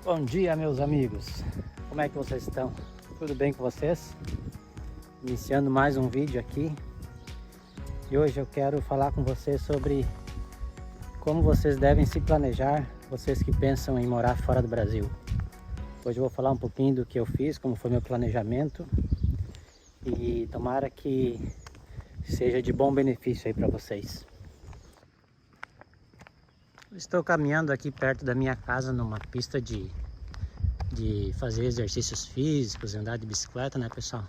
Bom dia, meus amigos, como é que vocês estão? Tudo bem com vocês? Iniciando mais um vídeo aqui e hoje eu quero falar com vocês sobre como vocês devem se planejar, vocês que pensam em morar fora do Brasil. Hoje eu vou falar um pouquinho do que eu fiz, como foi meu planejamento e tomara que seja de bom benefício aí para vocês. Estou caminhando aqui perto da minha casa numa pista de fazer exercícios físicos, andar de bicicleta, né, pessoal?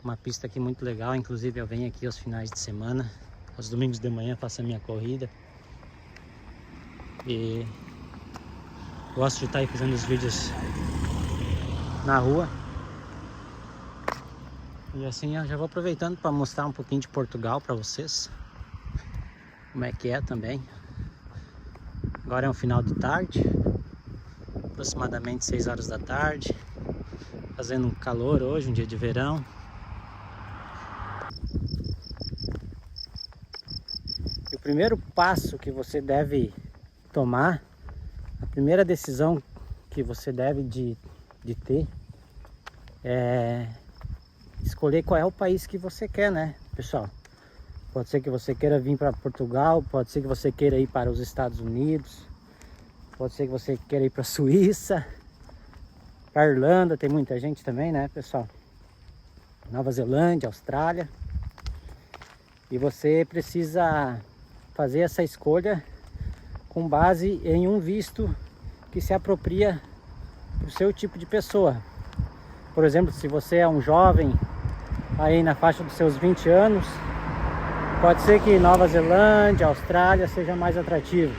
Uma pista aqui muito legal, inclusive eu venho aqui aos finais de semana, aos domingos de manhã faço a minha corrida. E gosto de estar aí fazendo os vídeos na rua. E assim eu já vou aproveitando para mostrar um pouquinho de Portugal para vocês. Como é que é também. Agora é um final de tarde, aproximadamente 6 horas da tarde, fazendo um calor hoje, um dia de verão. E o primeiro passo que você deve tomar, a primeira decisão que você deve de ter é escolher qual é o país que você quer, né, pessoal? Pode ser que você queira vir para Portugal, pode ser que você queira ir para os Estados Unidos, pode ser que você queira ir para a Suíça, para a Irlanda, tem muita gente também, né, pessoal? Nova Zelândia, Austrália. E você precisa fazer essa escolha com base em um visto que se apropria para o seu tipo de pessoa. Por exemplo, se você é um jovem aí na faixa dos seus 20 anos, pode ser que Nova Zelândia, Austrália seja mais atrativo.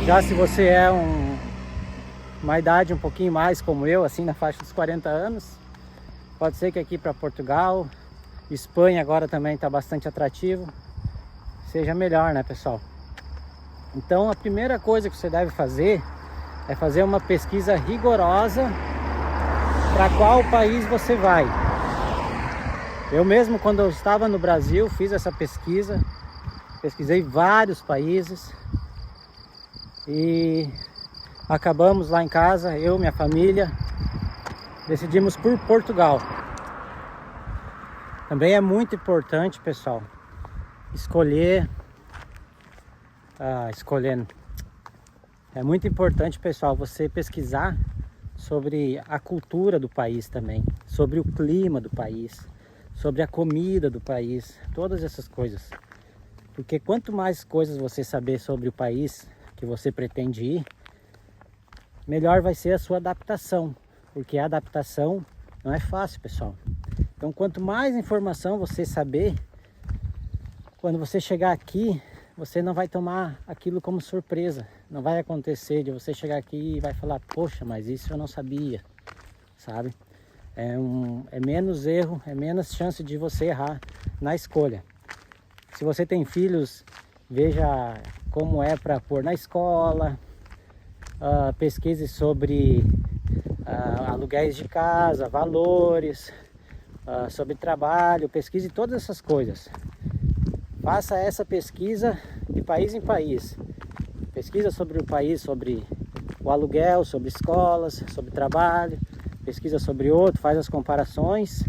Já se você é uma idade um pouquinho mais como eu, assim na faixa dos 40 anos, pode ser que aqui para Portugal, Espanha agora também está bastante atrativo, seja melhor, né, pessoal? Então a primeira coisa que você deve fazer é fazer uma pesquisa rigorosa para qual país você vai. Eu mesmo, quando eu estava no Brasil, fiz essa pesquisa, pesquisei vários países e acabamos lá em casa, eu e minha família, decidimos por Portugal. Também é muito importante, pessoal, é muito importante, pessoal, você pesquisar sobre a cultura do país também, sobre o clima do país, sobre a comida do país, todas essas coisas. Porque quanto mais coisas você saber sobre o país que você pretende ir, melhor vai ser a sua adaptação. Porque a adaptação não é fácil, pessoal. Então quanto mais informação você saber, quando você chegar aqui, você não vai tomar aquilo como surpresa. Não vai acontecer de você chegar aqui e vai falar, poxa, mas isso eu não sabia, sabe? É menos erro, é menos chance de você errar na escolha. Se você tem filhos, veja como é para pôr na escola, pesquise sobre aluguéis de casa, valores, sobre trabalho, pesquise todas essas coisas. Faça essa pesquisa de país em país. Pesquisa sobre o país, sobre o aluguel, sobre escolas, sobre trabalho. Pesquisa sobre outro, faz as comparações,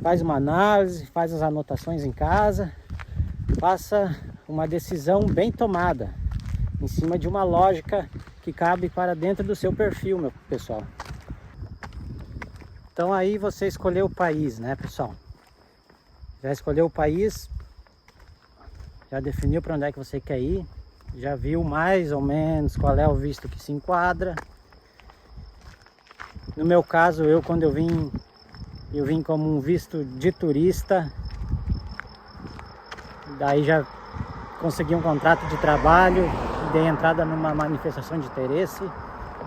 faz uma análise, faz as anotações em casa. Faça uma decisão bem tomada, em cima de uma lógica que cabe para dentro do seu perfil, meu pessoal. Então aí você escolheu o país, né, pessoal? Já escolheu o país, já definiu para onde é que você quer ir, já viu mais ou menos qual é o visto que se enquadra. No meu caso, quando eu vim como um visto de turista, daí já consegui um contrato de trabalho, dei entrada numa manifestação de interesse.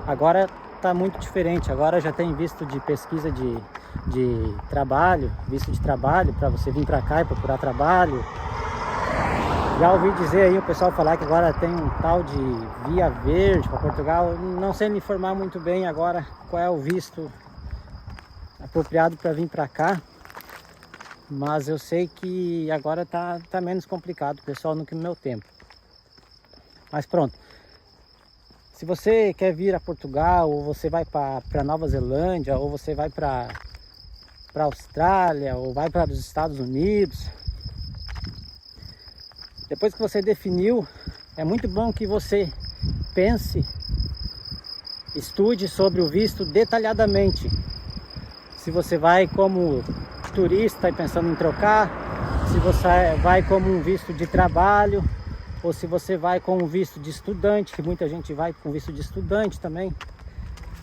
Agora está muito diferente, agora já tem visto de pesquisa de trabalho, visto de trabalho para você vir para cá e procurar trabalho. Já ouvi dizer aí o pessoal falar que agora tem um tal de Via Verde para Portugal. Não sei me informar muito bem agora qual é o visto apropriado para vir para cá. Mas eu sei que agora tá menos complicado, pessoal, do que no meu tempo. Mas pronto. Se você quer vir a Portugal, ou você vai para Nova Zelândia, ou você vai para Austrália, ou vai para os Estados Unidos, depois que você definiu, é muito bom que você pense, estude sobre o visto detalhadamente. Se você vai como turista e pensando em trocar, se você vai como um visto de trabalho, ou se você vai com um visto de estudante, que muita gente vai com visto de estudante também.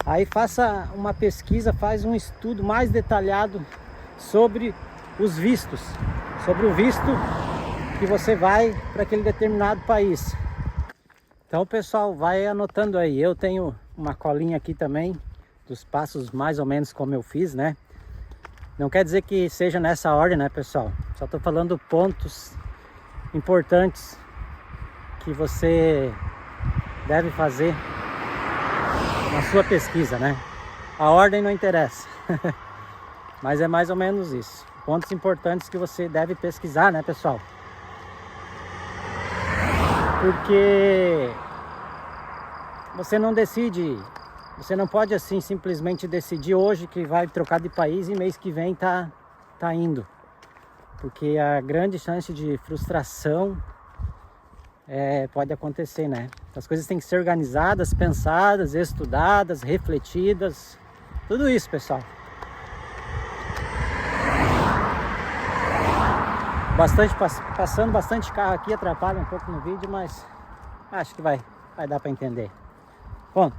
Aí faça uma pesquisa, faz um estudo mais detalhado sobre os vistos, sobre o visto que você vai para aquele determinado país. Então, pessoal, vai anotando aí. Eu tenho uma colinha aqui também, dos passos mais ou menos como eu fiz, né? Não quer dizer que seja nessa ordem, né, pessoal? Só estou falando pontos importantes que você deve fazer na sua pesquisa, né? A ordem não interessa, mas é mais ou menos isso. Pontos importantes que você deve pesquisar, né, pessoal? Porque você não decide, você não pode assim simplesmente decidir hoje que vai trocar de país e mês que vem tá indo. Porque a grande chance de frustração pode acontecer, né? As coisas têm que ser organizadas, pensadas, estudadas, refletidas, tudo isso, pessoal. Passando bastante carro aqui, atrapalha um pouco no vídeo, mas acho que vai dar para entender. Bom,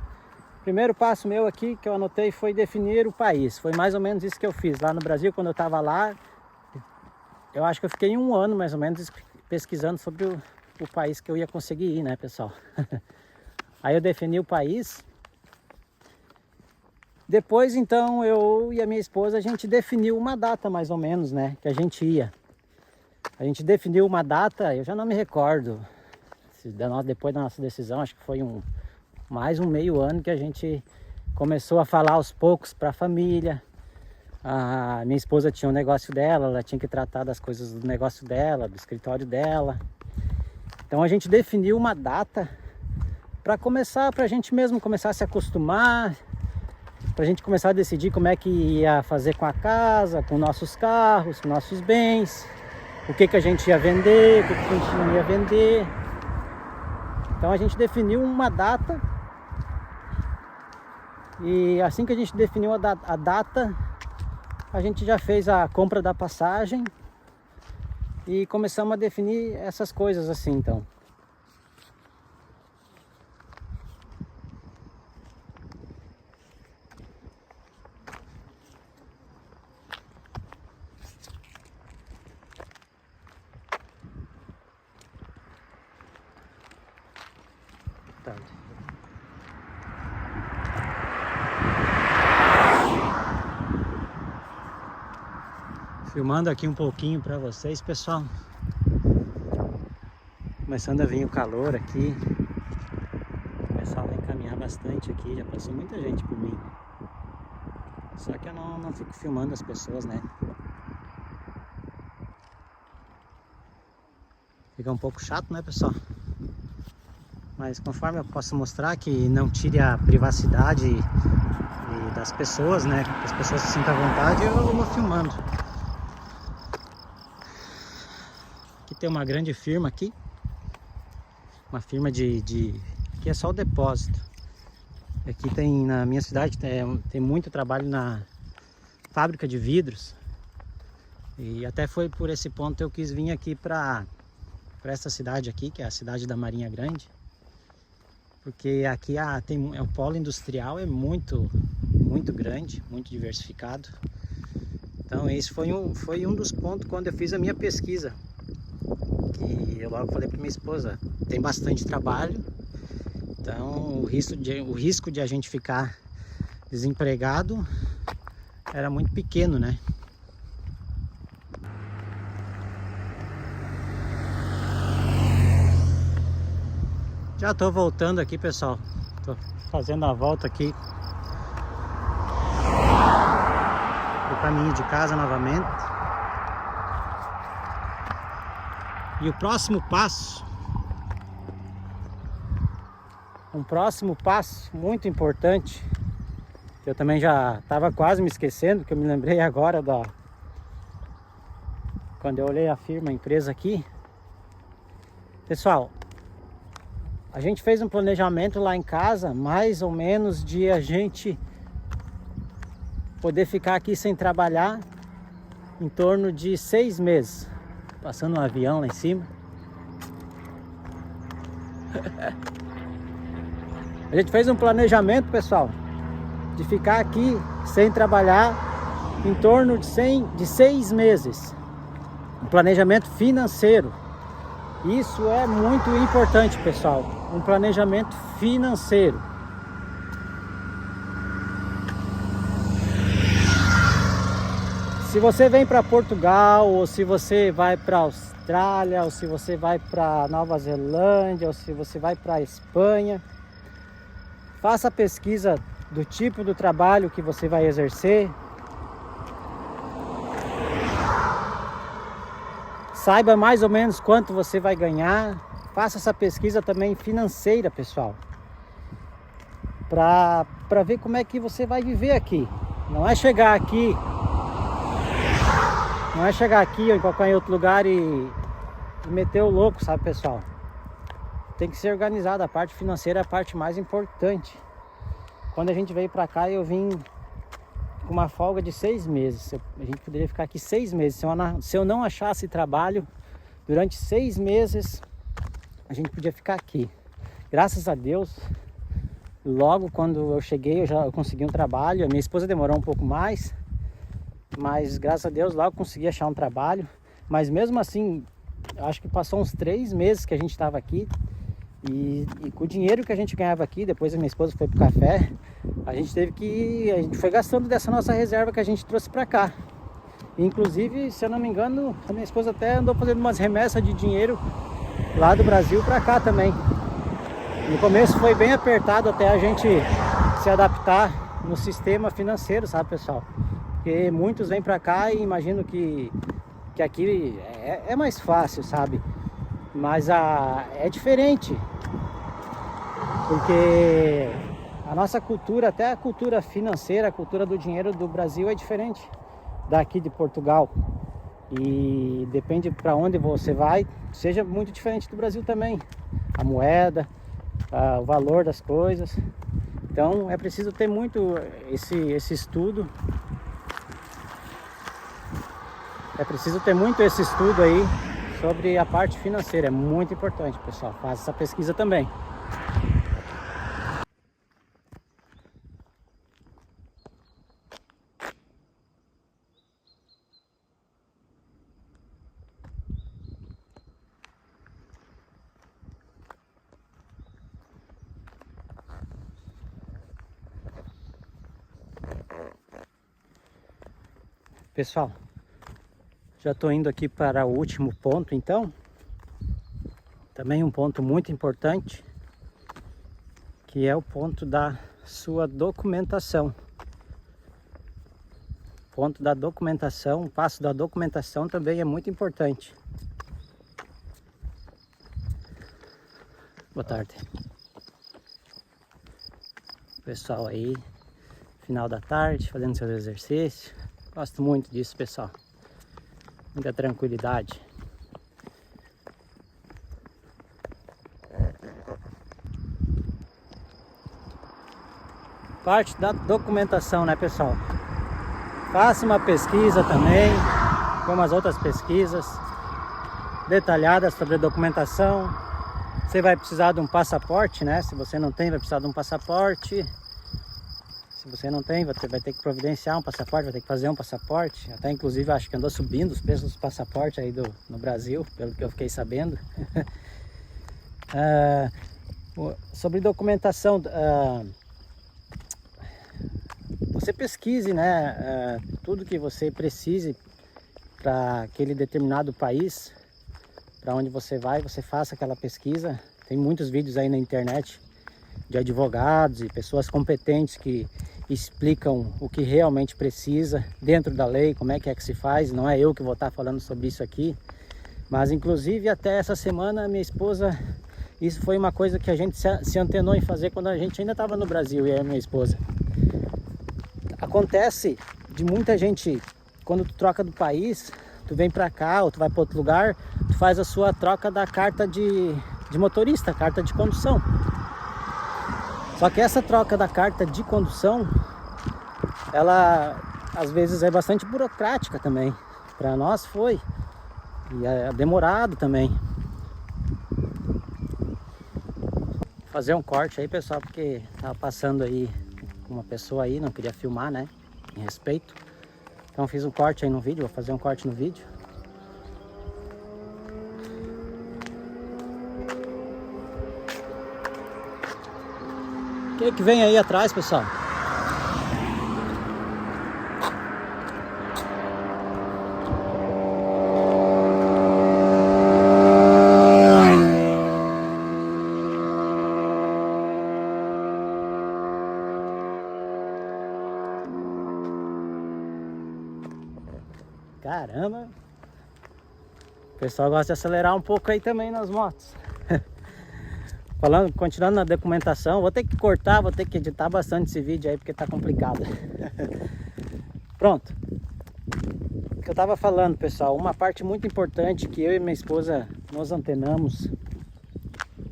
primeiro passo meu aqui que eu anotei foi definir o país. Foi mais ou menos isso que eu fiz lá no Brasil. Quando eu estava lá, eu acho que eu fiquei 1 ano mais ou menos pesquisando sobre o país que eu ia conseguir ir, né, pessoal? Aí eu defini o país. Depois, então, eu e a minha esposa, a gente definiu uma data mais ou menos, né, que a gente ia. A gente definiu uma data, eu já não me recordo, depois da nossa decisão, acho que foi mais um meio ano que a gente começou a falar aos poucos para a família. A minha esposa tinha um negócio dela, ela tinha que tratar das coisas do negócio dela, do escritório dela. Então a gente definiu uma data para a gente mesmo começar a se acostumar, para a gente começar a decidir como é que ia fazer com a casa, com nossos carros, com nossos bens, o que a gente ia vender, o que a gente não ia vender. Então a gente definiu uma data e assim que a gente definiu a data, a gente já fez a compra da passagem e começamos a definir essas coisas assim, então. Filmando aqui um pouquinho para vocês, pessoal. Começando a vir o calor aqui. O pessoal vai caminhar bastante aqui. Já passou muita gente por mim. Só que eu não fico filmando as pessoas, né? Fica um pouco chato, né, pessoal? Mas conforme eu posso mostrar que não tire a privacidade das pessoas, né? Que as pessoas se sintam à vontade, eu vou filmando. Aqui tem uma grande firma aqui. Uma firma que é só o depósito. Aqui tem, na minha cidade, tem muito trabalho na fábrica de vidros. E até foi por esse ponto que eu quis vir aqui para essa cidade aqui, que é a cidade da Marinha Grande. Porque aqui o polo industrial é muito grande, muito diversificado. Então esse foi um dos pontos quando eu fiz a minha pesquisa. Que eu logo falei para minha esposa, tem bastante trabalho, então o risco de a gente ficar desempregado era muito pequeno, né? Já tô voltando aqui, pessoal. Tô fazendo a volta aqui do caminho de casa novamente. E o próximo passo um próximo passo muito importante, que eu também já estava quase me esquecendo, que eu me lembrei agora quando eu olhei a firma, a empresa aqui. Pessoal, a gente fez um planejamento lá em casa, mais ou menos de a gente poder ficar aqui sem trabalhar em torno de 6 meses. Passando um avião lá em cima. A gente fez um planejamento, pessoal, de ficar aqui sem trabalhar em torno de 6 meses. Um planejamento financeiro. Isso é muito importante, pessoal. Um planejamento financeiro. Se você vem para Portugal, ou se você vai para Austrália, ou se você vai para Nova Zelândia, ou se você vai para Espanha, faça a pesquisa do tipo do trabalho que você vai exercer. Saiba mais ou menos quanto você vai ganhar. Faça essa pesquisa também financeira, pessoal, para ver como é que você vai viver aqui. Não é chegar aqui ou em qualquer outro lugar e meter o louco, sabe, pessoal? Tem que ser organizado. A parte financeira é a parte mais importante. Quando a gente veio pra cá, eu vim com uma folga de 6 meses. A gente poderia ficar aqui 6 meses. Se eu não achasse trabalho durante 6 meses, a gente podia ficar aqui. Graças a Deus, logo quando eu cheguei, eu consegui um trabalho. A minha esposa demorou um pouco mais, mas graças a Deus logo consegui achar um trabalho. Mas mesmo assim, acho que passou uns 3 meses que a gente estava aqui. E com o dinheiro que a gente ganhava aqui, depois a minha esposa foi pro café, a gente foi gastando dessa nossa reserva que a gente trouxe para cá. Inclusive, se eu não me engano, a minha esposa até andou fazendo umas remessas de dinheiro lá do Brasil para cá também. No começo foi bem apertado até a gente se adaptar no sistema financeiro, sabe, pessoal? Porque muitos vêm para cá e imaginam que aqui é mais fácil, sabe? Mas é diferente, porque a nossa cultura, até a cultura financeira, a cultura do dinheiro do Brasil é diferente daqui de Portugal. E depende para onde você vai, seja muito diferente do Brasil também. A moeda, o valor das coisas. Então é preciso ter muito esse estudo. É preciso ter muito esse estudo aí sobre a parte financeira. É muito importante, pessoal. Faça essa pesquisa também. Pessoal, já estou indo aqui para o último ponto, então. Também um ponto muito importante, que é o ponto da sua documentação. O ponto da documentação, o passo da documentação também é muito importante. Boa tarde. Pessoal aí, final da tarde, fazendo seus exercícios. Gosto muito disso, pessoal. Muita tranquilidade. Parte da documentação, né, pessoal? Faça uma pesquisa também, como as outras pesquisas detalhadas sobre a documentação. Você vai precisar de um passaporte, né? Se você não tem, vai precisar de um passaporte. Se você não tem, você vai ter que providenciar um passaporte, vai ter que fazer um passaporte. Até inclusive acho que andou subindo os preços dos passaportes aí no Brasil, pelo que eu fiquei sabendo. Sobre documentação, você pesquise, né, tudo que você precise para aquele determinado país, para onde você vai, você faça aquela pesquisa. Tem muitos vídeos aí na internet de advogados e pessoas competentes que explicam o que realmente precisa dentro da lei, como é que se faz. Não é eu que vou estar falando sobre isso aqui, mas inclusive até essa semana minha esposa Isso foi uma coisa que a gente se antenou em fazer quando a gente ainda estava no Brasil, eu e a minha esposa. Acontece de muita gente, quando tu troca do país, tu vem pra cá ou tu vai para outro lugar, tu faz a sua troca da carta de motorista, carta de condução. Só que essa troca da carta de condução, ela às vezes é bastante burocrática também. Para nós foi, e é demorado também. Vou fazer um corte aí, pessoal, porque tava passando aí uma pessoa aí, não queria filmar, né? Em respeito. Então fiz um corte aí no vídeo, vou fazer um corte no vídeo. O que vem aí atrás, pessoal? Caramba! O pessoal gosta de acelerar um pouco aí também nas motos. Continuando na documentação, vou ter que cortar, vou ter que editar bastante esse vídeo aí porque tá complicado. Pronto. O que eu tava falando, pessoal, uma parte muito importante que eu e minha esposa nos antenamos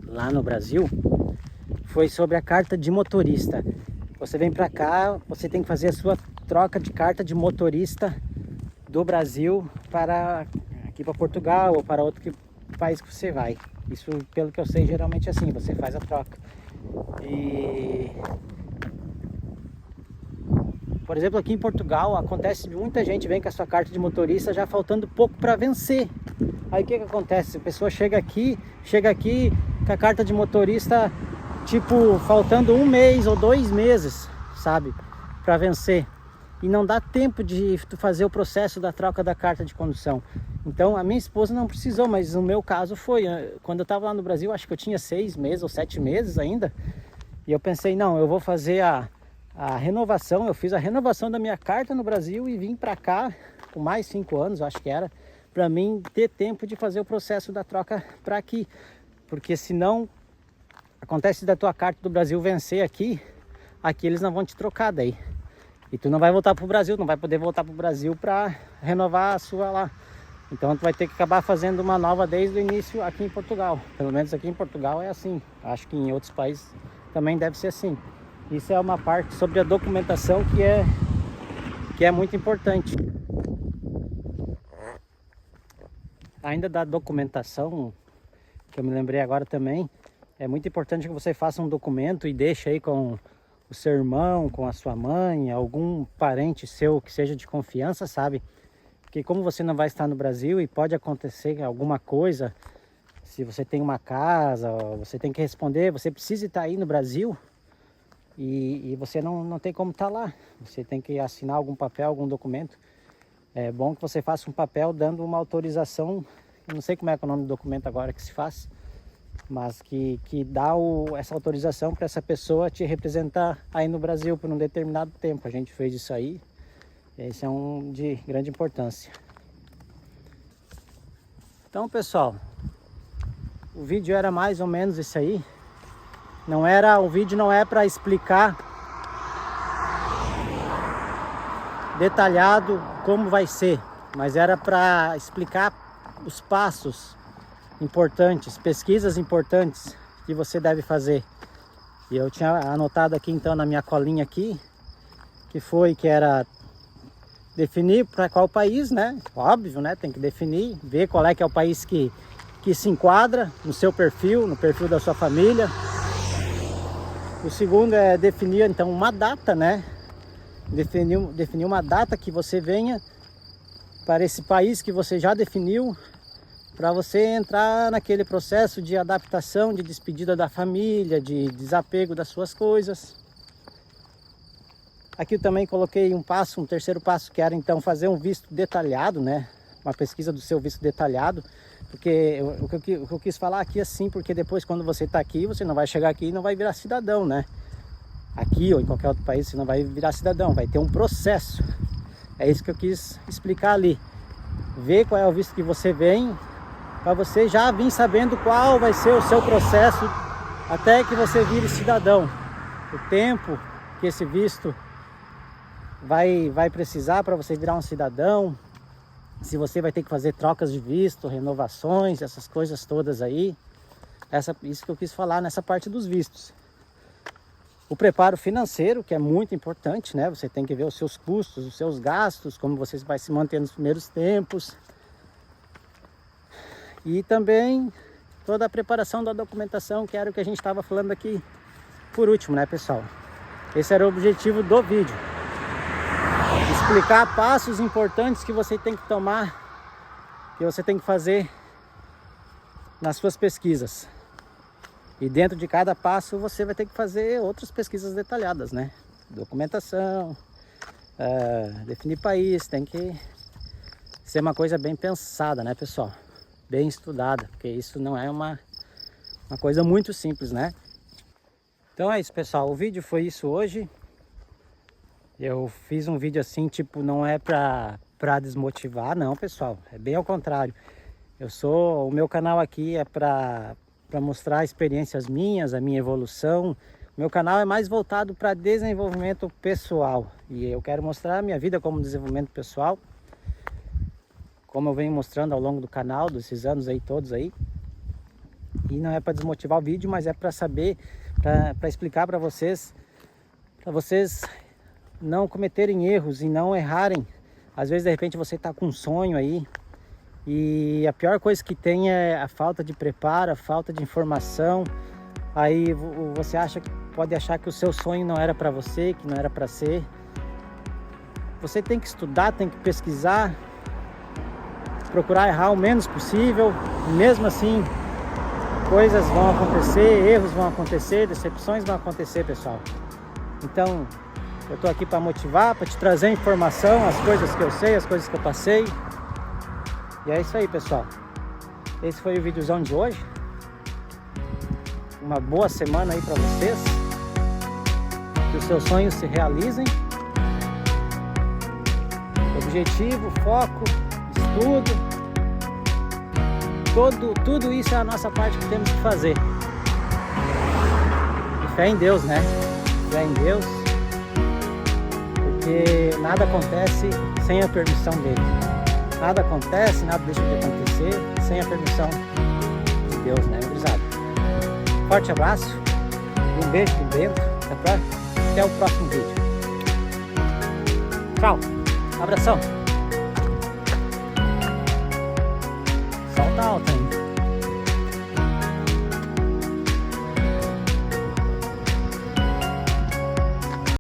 lá no Brasil foi sobre a carta de motorista. Você vem pra cá, você tem que fazer a sua troca de carta de motorista do Brasil para aqui para Portugal ou para outro país que você vai. Isso, pelo que eu sei, geralmente é assim, você faz a troca. E por exemplo, aqui em Portugal acontece de muita gente vem com a sua carta de motorista já faltando pouco para vencer. Aí o que acontece? A pessoa chega aqui com a carta de motorista tipo faltando 1 mês ou 2 meses, sabe, para vencer. E não dá tempo de fazer o processo da troca da carta de condução. Então a minha esposa não precisou, mas no meu caso foi. Quando eu estava lá no Brasil, acho que eu tinha 6 meses ou 7 meses ainda. E eu pensei, não, eu vou fazer a renovação. Eu fiz a renovação da minha carta no Brasil e vim para cá com mais 5 anos, acho que era, para mim ter tempo de fazer o processo da troca para aqui. Porque senão acontece da tua carta do Brasil vencer aqui eles não vão te trocar daí. E tu não vai voltar para o Brasil, não vai poder voltar para o Brasil para renovar a sua lá. Então tu vai ter que acabar fazendo uma nova desde o início aqui em Portugal. Pelo menos aqui em Portugal é assim. Acho que em outros países também deve ser assim. Isso é uma parte sobre a documentação que é muito importante. Ainda da documentação, que eu me lembrei agora também, é muito importante que você faça um documento e deixe aí com o seu irmão, com a sua mãe, algum parente seu que seja de confiança, sabe? Porque como você não vai estar no Brasil e pode acontecer alguma coisa, se você tem uma casa, você tem que responder, você precisa estar aí no Brasil e você não tem como estar lá. Você tem que assinar algum papel, algum documento. É bom que você faça um papel dando uma autorização, eu não sei como é que é o nome do documento agora que se faz, mas que dá essa autorização para essa pessoa te representar aí no Brasil por um determinado tempo. A gente fez isso aí, esse é de grande importância. Então, pessoal, o vídeo era mais ou menos isso aí. O vídeo não é para explicar detalhado como vai ser, mas era para explicar os passos importantes, pesquisas importantes que você deve fazer. E eu tinha anotado aqui então na minha colinha aqui, que era definir para qual país, né? Óbvio, né? Tem que definir, ver qual é que é o país que se enquadra no seu perfil, no perfil da sua família. O segundo é definir então uma data, né? Definir uma data que você venha para esse país que você já definiu, para você entrar naquele processo de adaptação, de despedida da família, de desapego das suas coisas. Aqui eu também coloquei um terceiro passo, que era então fazer um visto detalhado, né? Uma pesquisa do seu visto detalhado, porque o que eu quis falar aqui assim, porque depois quando você está aqui, você não vai chegar aqui e não vai virar cidadão, né? Aqui ou em qualquer outro país você não vai virar cidadão, vai ter um processo. É isso que eu quis explicar ali. Ver qual é o visto que você vem, para você já vir sabendo qual vai ser o seu processo até que você vire cidadão. O tempo que esse visto vai precisar para você virar um cidadão, se você vai ter que fazer trocas de visto, renovações, essas coisas todas aí. Isso que eu quis falar nessa parte dos vistos. O preparo financeiro, que é muito importante, né? Você tem que ver os seus custos, os seus gastos, como você vai se manter nos primeiros tempos. E também toda a preparação da documentação, que era o que a gente estava falando aqui por último, né, pessoal? Esse era o objetivo do vídeo. Explicar passos importantes que você tem que tomar, que você tem que fazer nas suas pesquisas. E dentro de cada passo você vai ter que fazer outras pesquisas detalhadas, né? Documentação, definir país, tem que ser uma coisa bem pensada, né, pessoal? Bem estudada, porque isso não é uma coisa muito simples, né? Então é isso, pessoal, o vídeo foi isso hoje. Eu fiz um vídeo assim, tipo, não é pra desmotivar, não, pessoal, é bem ao contrário. O meu canal aqui é para mostrar experiências minhas, a minha evolução. Meu canal é mais voltado para desenvolvimento pessoal e eu quero mostrar a minha vida como desenvolvimento pessoal, como eu venho mostrando ao longo do canal, desses anos aí todos aí. E não é para desmotivar o vídeo, mas é para saber, para explicar para vocês não cometerem erros e não errarem. Às vezes de repente você está com um sonho aí, e a pior coisa que tem é a falta de preparo, a falta de informação. Aí você pode achar que o seu sonho não era para você, que não era para ser. Você tem que estudar, tem que pesquisar, procurar errar o menos possível. E mesmo assim, coisas vão acontecer, erros vão acontecer, decepções vão acontecer, pessoal. Então, eu tô aqui para motivar, para te trazer informação, as coisas que eu sei, as coisas que eu passei. E é isso aí, pessoal. Esse foi o videozão de hoje. Uma boa semana aí para vocês. Que os seus sonhos se realizem. Objetivo, foco, estudo. Tudo isso é a nossa parte que temos que fazer. E fé em Deus, né? Fé em Deus. Porque nada acontece sem a permissão dele. Nada acontece, nada deixa de acontecer sem a permissão de Deus, né, gurizada? Forte abraço, um beijo de dentro, até o próximo vídeo. Tchau, abração!